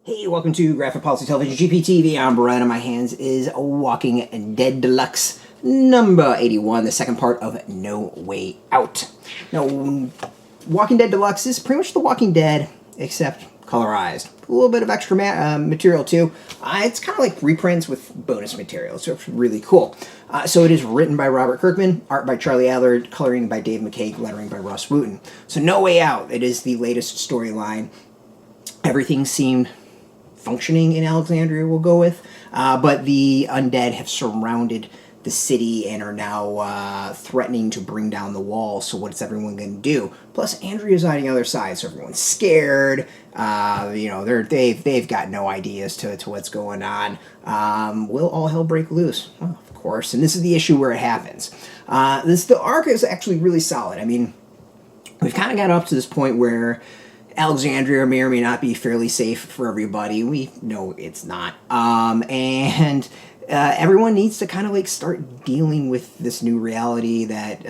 Hey, welcome to Graphic Policy Television, GPTV. I'm Brett, and my hands is Walking Dead Deluxe, number 81, the second part of No Way Out. Now, Walking Dead Deluxe is pretty much The Walking Dead, except colorized. A little bit of extra material, too. It's kind of like reprints with bonus material, so it's really cool. So it is written by Robert Kirkman, art by Charlie Adlard, coloring by Dave McCaig, lettering by Rus Wooton. So No Way Out, it is the latest storyline. Everything seemed functioning in Alexandria, we'll go with, but the undead have surrounded the city and are now threatening to bring down the wall. So what's everyone going to do? Plus, Andrea's on the other side, so everyone's scared. They've got no ideas to what's going on. Will all hell break loose? Well, of course, and this is the issue where it happens. The arc is actually really solid. I mean, we've kind of got up to this point where Alexandria may or may not be fairly safe for everybody. We know it's not. Everyone needs to kind of like start dealing with this new reality that,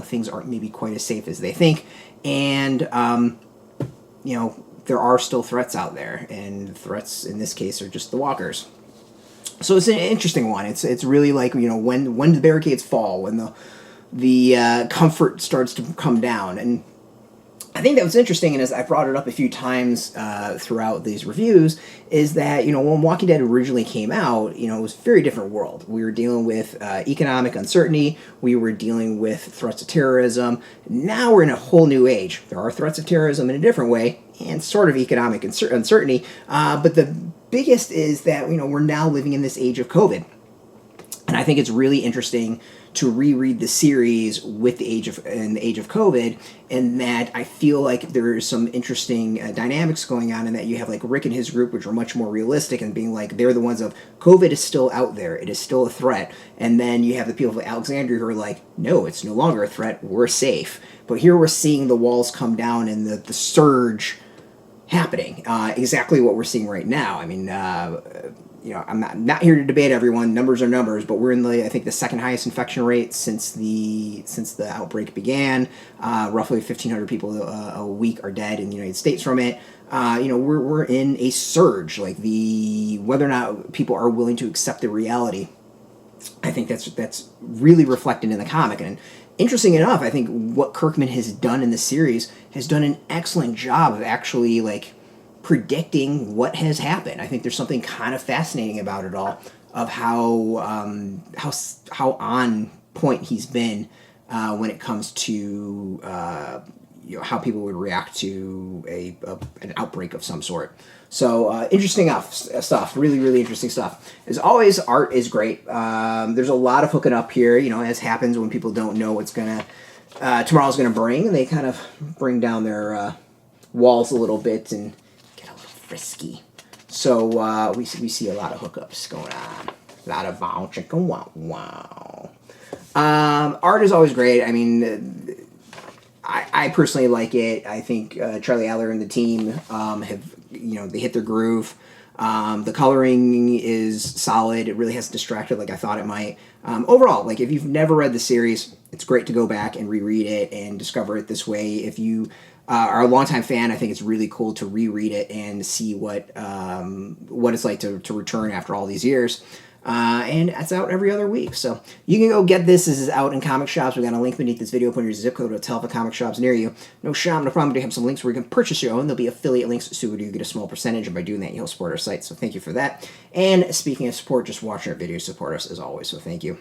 things aren't maybe quite as safe as they think. And, there are still threats out there. And threats in this case are just the walkers. So it's an interesting one. It's really like, when the barricades fall, when the comfort starts to come down. And I think that was interesting, and as I brought it up a few times throughout these reviews, is that, when Walking Dead originally came out, it was a very different world. We were dealing with economic uncertainty. We were dealing with threats of terrorism. Now we're in a whole new age. There are threats of terrorism in a different way, and sort of economic uncertainty. But the biggest is that, we're now living in this age of COVID. And I think it's really interesting to reread the series with the age of COVID, and that I feel like there's some interesting dynamics going on, and that you have like Rick and his group, which are much more realistic and being like they're the ones of COVID is still out there, it is still a threat, and then you have the people of Alexandria who are like, no, it's no longer a threat, we're safe. But here we're seeing the walls come down and the surge happening, exactly what we're seeing right now. I mean, I'm not here to debate everyone. Numbers are numbers, but we're in I think the second highest infection rate since the outbreak began. Roughly 1,500 people a week are dead in the United States from it. We're in a surge. Like whether or not people are willing to accept the reality, I think that's really reflected in the comic. And interesting enough, I think what Kirkman has done in the series has done an excellent job of actually predicting what has happened. I think there's something kind of fascinating about it all, of how on point he's been when it comes to how people would react to an outbreak of some sort. So interesting stuff, really interesting stuff. As always, art is great. There's a lot of hooking up here, as happens when people don't know what's tomorrow's gonna bring, and they kind of bring down their walls a little bit and frisky. So we see a lot of hookups going on. A lot of wow, chicken, wow. Art is always great. I mean, I personally like it. I think Charlie Adlard and the team have, they hit their groove. The coloring is solid. It really hasn't distracted like I thought it might. Overall, if you've never read the series, it's great to go back and reread it and discover it this way. If you are a longtime fan, I think it's really cool to reread it and see what it's like to return after all these years. And it's out every other week, so you can go get this. This is out in comic shops. We got a link beneath this video. Put your zip code to tell the comic shops near you. No shop, no problem. We have some links where you can purchase your own. There'll be affiliate links, so you get a small percentage, and by doing that, you'll support our site. So thank you for that. And speaking of support, just watching our videos support us as always. So thank you.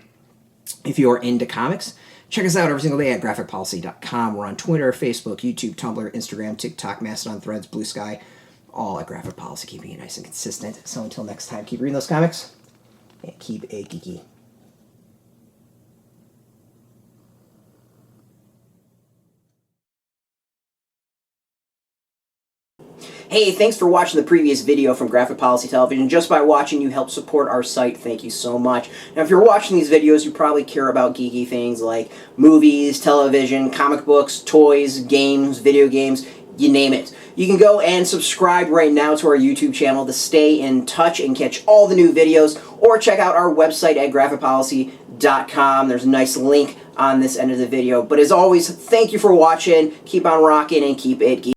If you are into comics, check us out every single day at graphicpolicy.com. We're on Twitter, Facebook, YouTube, Tumblr, Instagram, TikTok, Mastodon, Threads, Blue Sky, all at Graphic Policy, keeping it nice and consistent. So until next time, keep reading those comics and keep it geeky. Hey, thanks for watching the previous video from Graphic Policy Television. Just by watching, you help support our site. Thank you so much. Now, if you're watching these videos, you probably care about geeky things like movies, television, comic books, toys, games, video games, you name it. You can go and subscribe right now to our YouTube channel to stay in touch and catch all the new videos, or check out our website at graphicpolicy.com. There's a nice link on this end of the video. But as always, thank you for watching. Keep on rocking and keep it geeky.